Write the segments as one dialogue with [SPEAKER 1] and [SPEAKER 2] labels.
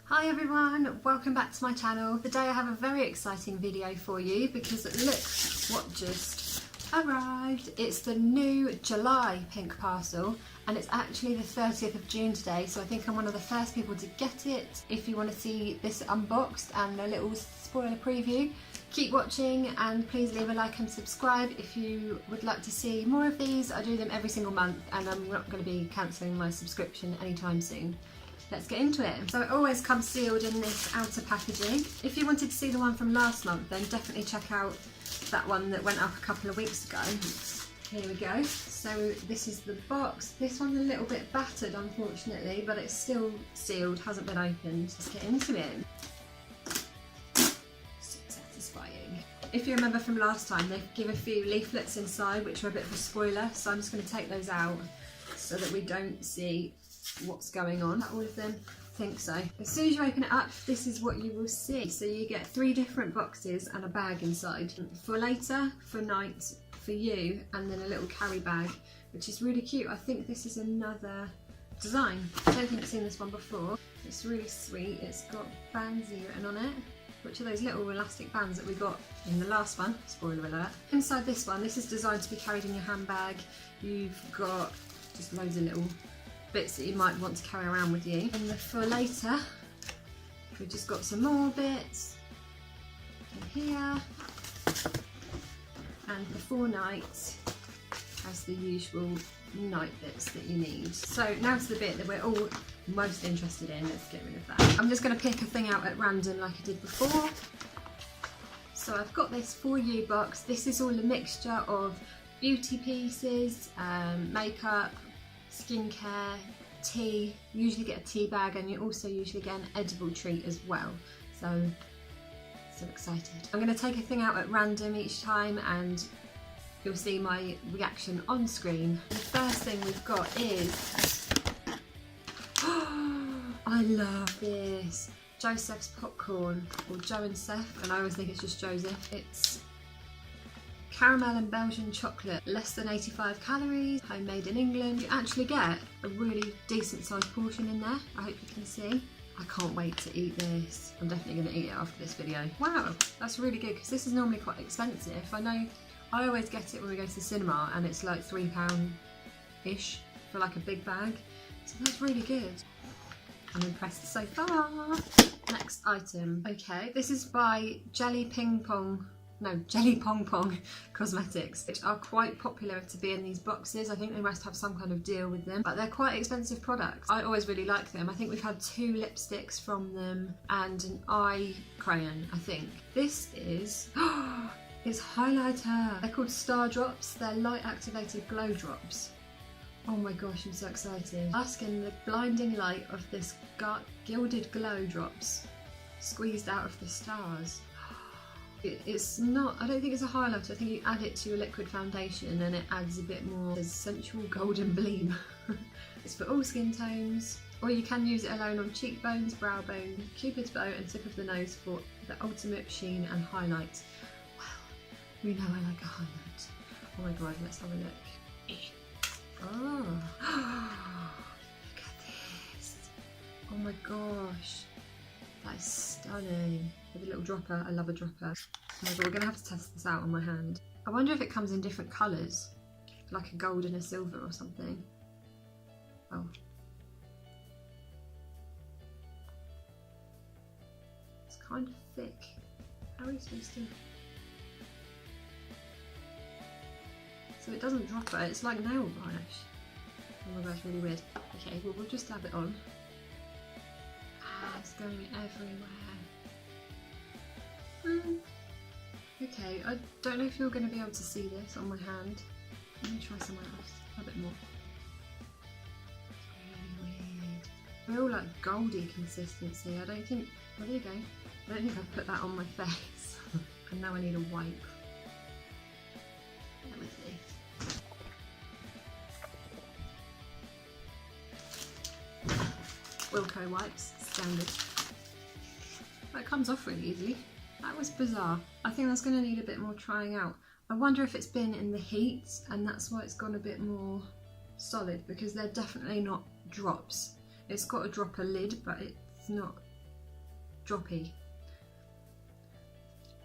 [SPEAKER 1] Hi everyone, welcome back to my channel. Today I have a very exciting video for you because look what just arrived. It's the new July pink parcel and it's actually the 30th of June today, so I think I'm one of the first people to get it. If you want to see this unboxed and a little spoiler preview, keep watching and please leave a like and subscribe if you would like to see more of these. I do them every single month and I'm not going to be cancelling my subscription anytime soon. Let's get into it. So it always comes sealed in this outer packaging. If you wanted to see the one from last month, then definitely check out that one that went up a couple of weeks ago. Here we go. So this is the box. This one's a little bit battered, unfortunately, but it's still sealed, hasn't been opened. Let's get into it. So satisfying. If you remember from last time, they give a few leaflets inside, which are a bit of a spoiler, so I'm just going to take those out so that we don't see what's going on. All of them? I think so. As soon as you open it up, this is what you will see. So you get 3 different boxes and a bag inside. For later, for night, for you, and then a little carry bag, which is really cute. I think this is another design. I don't think I've seen this one before. It's really sweet. It's got Bandsy written on it, which are those little elastic bands that we got in the last one. Spoiler alert. Inside this one, this is designed to be carried in your handbag. You've got just loads of little bits that you might want to carry around with you. And for later, we've just got some more bits in here. And before night has the usual night bits that you need. So now to the bit that we're all most interested in. Let's get rid of that. I'm just going to pick a thing out at random like I did before. So I've got this For You box. This is all a mixture of beauty pieces, makeup, skincare, tea. You usually get a tea bag and you also usually get an edible treat as well. So excited. I'm going to take a thing out at random each time and you'll see my reaction on screen. The first thing we've got is, I love this, Joseph's popcorn, or Joe and Seth, and I always think it's just Joseph. It's caramel and Belgian chocolate, less than 85 calories, homemade in England. You actually get a really decent sized portion in there, I hope you can see. I can't wait to eat this. I'm definitely going to eat it after this video. Wow, that's really good because this is normally quite expensive. I know I always get it when we go to the cinema and it's like £3-ish for like a big bag. So that's really good. I'm impressed so far. Next item. Okay, this is by Jelly Pong Pong Cosmetics, which are quite popular to be in these boxes. I think they must have some kind of deal with them, but they're quite expensive products. I always really like them. I think we've had 2 lipsticks from them and an eye crayon, I think. This is, it's highlighter. They're called Star Drops. They're light activated glow drops. Oh my gosh, I'm so excited. Bask in the blinding light of this gilded glow drops squeezed out of the stars. It's not, I don't think it's a highlighter. I think you add it to your liquid foundation and it adds a bit more sensual golden gleam. It's for all skin tones, or you can use it alone on cheekbones, brow bone, cupid's bow and tip of the nose for the ultimate sheen and highlight. Well, we know I like a highlight. Oh my god, let's have a look. Oh, look at this. Oh my gosh, that is stunning. With a little dropper, I love a dropper. Oh my god, we're going to have to test this out on my hand. I wonder if it comes in different colours, like a gold and a silver or something. Oh. It's kind of thick. How are you supposed to... So it doesn't drop it, it's like nail varnish. Oh my gosh, really weird. Okay, well we'll just dab it on. Ah, it's going everywhere. Okay, I don't know if you're going to be able to see this on my hand. Let me try somewhere else, a bit more. It's really weird. They're all like goldy consistency. I don't think, oh there you go. I don't think I've put that on my face. And now I need a wipe. Bear with me. Wilco wipes, standard. That comes off really easily. That was bizarre. I think that's going to need a bit more trying out. I wonder if it's been in the heat and that's why it's gone a bit more solid, because they're definitely not drops. It's got a dropper lid, but it's not droppy.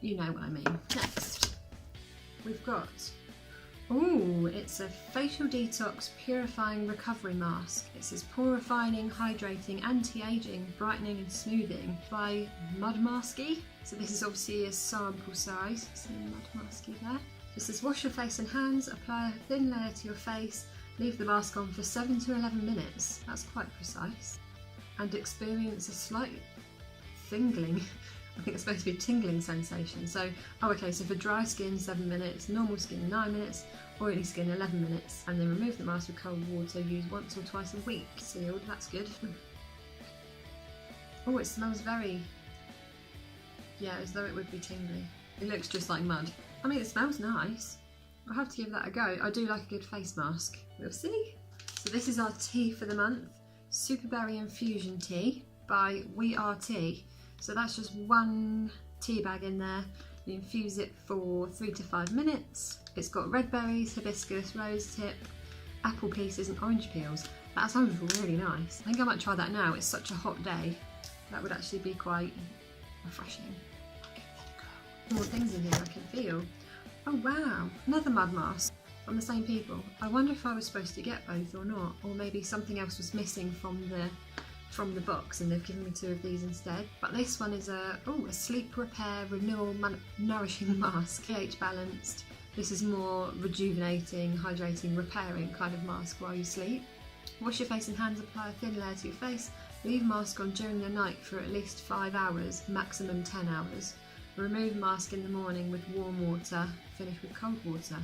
[SPEAKER 1] You know what I mean. Next, we've got, ooh, it's a facial detox purifying recovery mask. It says pore refining, hydrating, anti-aging, brightening and smoothing by Mudmasky. So this is obviously a sample size. See Mudmasky there. It says wash your face and hands, apply a thin layer to your face, leave the mask on for 7 to 11 minutes. That's quite precise. And experience a slight tingling. I think it's supposed to be a tingling sensation. So, oh okay, so for dry skin 7 minutes, normal skin 9 minutes, oily skin 11 minutes. And then remove the mask with cold water, use once or twice a week. Sealed, that's good. Oh, it smells very, yeah, as though it would be tingly. It looks just like mud. I mean, it smells nice. I'll have to give that a go. I do like a good face mask. We'll see. So this is our tea for the month. Superberry Infusion Tea by We Are Tea. So that's just one tea bag in there. You infuse it for 3 to 5 minutes. It's got red berries, hibiscus, rose tip, apple pieces and orange peels. That sounds really nice. I think I might try that now. It's such a hot day. That would actually be quite refreshing. I'll give that a go. More things in here I can feel. Oh wow, another mud mask from the same people. I wonder if I was supposed to get both or not, or maybe something else was missing from the box and they've given me 2 of these instead. But this one is a sleep repair renewal nourishing mask, pH balanced. This is more rejuvenating, hydrating, repairing kind of mask while you sleep. Wash your face and hands, apply a thin layer to your face, leave mask on during the night for at least 5 hours, maximum 10 hours. Remove mask in the morning with warm water, finish with cold water.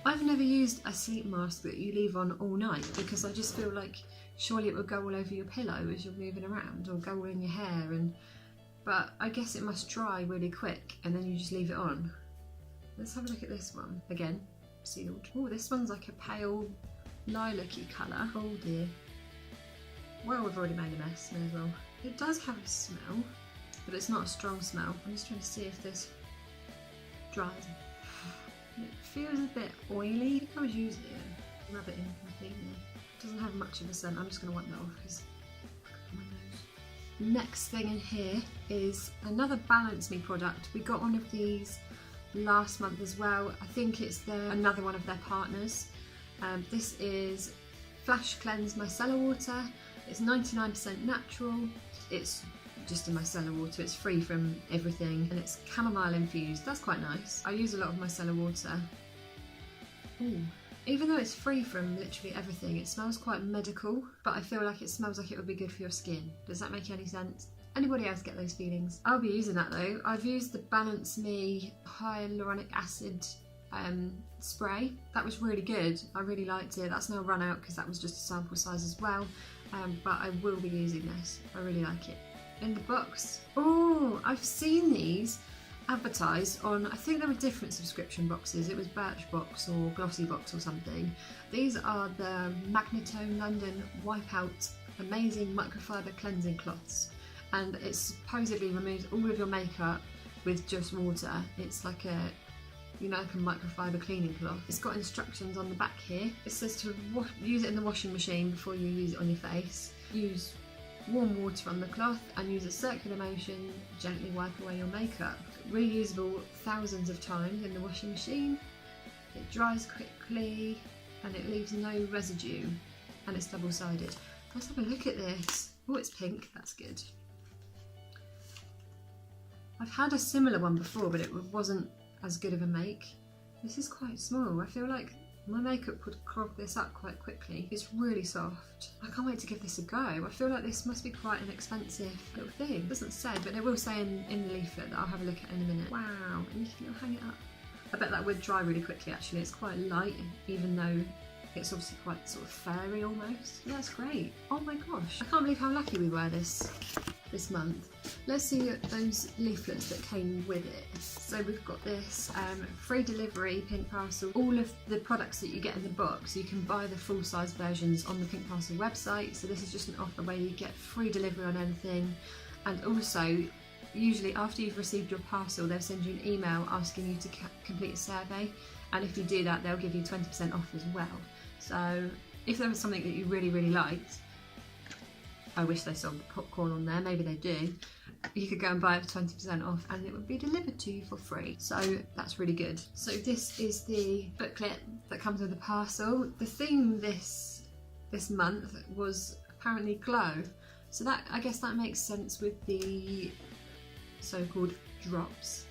[SPEAKER 1] I've never used a sleep mask that you leave on all night because I just feel like surely it would go all over your pillow as you're moving around or go all in your hair, but I guess it must dry really quick and then you just leave it on. Let's have a look at this one. Again, sealed. Oh, this one's like a pale lilac-y colour. Oh dear. Well, we've already made a mess, may as well. It does have a smell, but it's not a strong smell. I'm just trying to see if this dries. It feels a bit oily. I think I was using it. Rub it in completely. It doesn't have much of a scent. I'm just going to wipe that off because my nose. Next thing in here is another Balance Me product. We got one of these last month as well. I think it's another one of their partners. This is Flash Cleanse Micellar Water. It's 99% natural. It's just a micellar water. It's free from everything and it's chamomile infused. That's quite nice. I use a lot of micellar water. Ooh. Even though it's free from literally everything, it smells quite medical, but I feel like it smells like it would be good for your skin. Does that make any sense? Anybody else get those feelings? I'll be using that though. I've used the Balance Me hyaluronic acid spray. That was really good. I really liked it. That's now run out because that was just a sample size as well, but I will be using this. I really like it. In the box. Oh, I've seen these advertised on, I think there were different subscription boxes. It was Birchbox or Glossybox or something. These are the Magnetone London Wipeout Amazing Microfiber Cleansing Cloths, and it supposedly removes all of your makeup with just water. It's like a, you know, like a microfiber cleaning cloth. It's got instructions on the back here. It says to use it in the washing machine before you use it on your face. Use warm water on the cloth and use a circular motion, gently wipe away your makeup. Reusable thousands of times in the washing machine. It dries quickly and it leaves no residue, and it's double-sided. Let's have a look at this. Oh, it's pink, that's good. I've had a similar one before, but it wasn't as good of a make. This is quite small. I feel like my makeup would clog this up quite quickly. It's really soft. I can't wait to give this a go. I feel like this must be quite an expensive little thing. It doesn't say, but it will say in the leaflet that I'll have a look at in a minute. Wow, and you can hang it up. I bet that would dry really quickly actually. It's quite light, even though it's obviously quite sort of furry almost. Yeah, that's great. Oh my gosh. I can't believe how lucky we were this month. Let's see those leaflets that came with it. So we've got this free delivery Pink Parcel. All of the products that you get in the box, you can buy the full-size versions on the Pink Parcel website. So this is just an offer where you get free delivery on anything, and also usually after you've received your parcel they'll send you an email asking you to complete a survey, and if you do that they'll give you 20% off as well. So if there was something that you really liked, I wish they sold the popcorn on there, maybe they do. You could go and buy it for 20% off and it would be delivered to you for free. So that's really good. So this is the booklet that comes with the parcel. The theme this month was apparently glow. So that, I guess that makes sense with the so-called drops.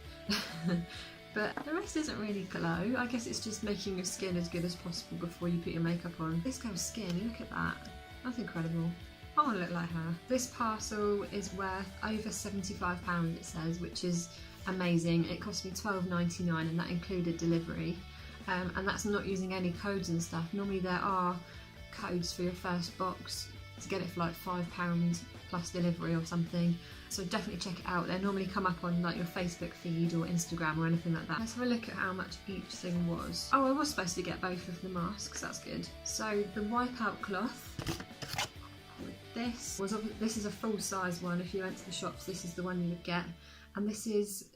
[SPEAKER 1] But the rest isn't really glow. I guess it's just making your skin as good as possible before you put your makeup on. This girl's skin, look at that. That's incredible. I want to look like her. This parcel is worth over £75, it says, which is amazing. It cost me £12.99 and that included delivery. And that's not using any codes and stuff. Normally there are codes for your first box to get it for like £5 plus delivery or something. So definitely check it out. They normally come up on like your Facebook feed or Instagram or anything like that. Let's have a look at how much each thing was. Oh, I was supposed to get both of the masks, that's good. So the wipeout cloth. This is a full size one. If you went to the shops, this is the one you would get. And this is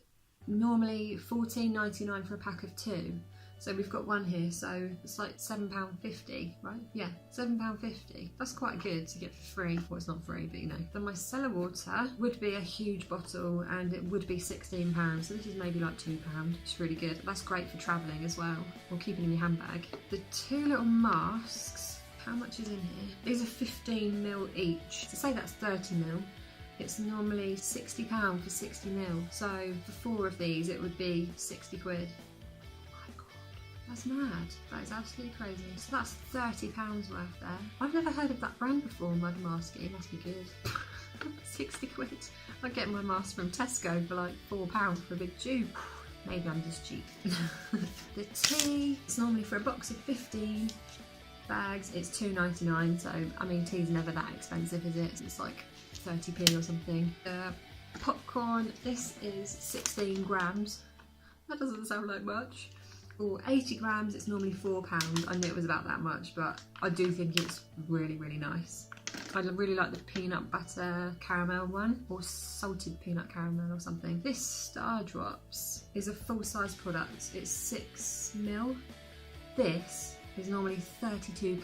[SPEAKER 1] normally £14.99 for a pack of 2. So we've got one here, so it's like £7.50, right? Yeah, £7.50. That's quite good to get for free. Well, it's not free, but you know. The micellar water would be a huge bottle and it would be £16. So this is maybe like £2. It's really good. That's great for travelling as well, or keeping in your handbag. The 2 little masks, how much is in here? These are 15ml each. To say that's 30ml, it's normally £60 for 60ml. So for 4 of these, it would be 60 quid. That's mad. That is absolutely crazy. So that's £30 worth there. I've never heard of that brand before, Mud Masky. It must be good. 60 quid. I get my mask from Tesco for like £4 for a big tube. Maybe I'm just cheap. The tea, it's normally for a box of 15 bags, it's £2.99. So, I mean, tea's never that expensive, is it? It's like 30p or something. The popcorn, this is 16 grams. That doesn't sound like much. For 80 grams, it's normally £4. I knew it was about that much, but I do think it's really, really nice. I really like the peanut butter caramel one, or salted peanut caramel or something. This Star Drops is a full-size product. It's 6ml. This is normally £32.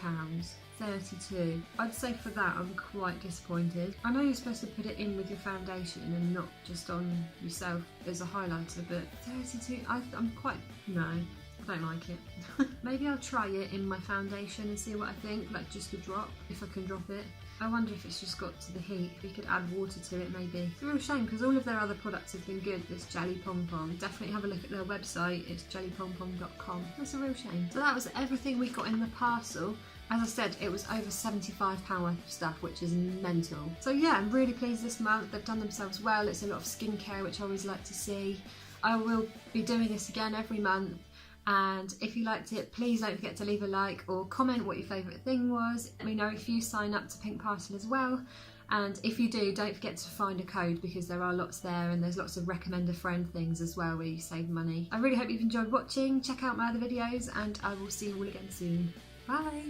[SPEAKER 1] 32. I'd say for that I'm quite disappointed. I know you're supposed to put it in with your foundation and not just on yourself as a highlighter, but 32, I'm quite, no, I don't like it. Maybe I'll try it in my foundation and see what I think, like just a drop, if I can drop it. I wonder if it's just got to the heat. We could add water to it maybe. It's a real shame because all of their other products have been good. This Jelly Pom Pom. Definitely have a look at their website. It's jellypompom.com. That's a real shame. So that was everything we got in the parcel. As I said, it was over £75 worth of stuff, which is mental. So yeah, I'm really pleased this month. They've done themselves well. It's a lot of skincare, which I always like to see. I will be doing this again every month. And if you liked it, please don't forget to leave a like or comment what your favourite thing was. Let me know if you sign up to Pink Parcel as well. And if you do, don't forget to find a code because there are lots there and there's lots of recommend a friend things as well where you save money. I really hope you've enjoyed watching. Check out my other videos and I will see you all again soon. Bye!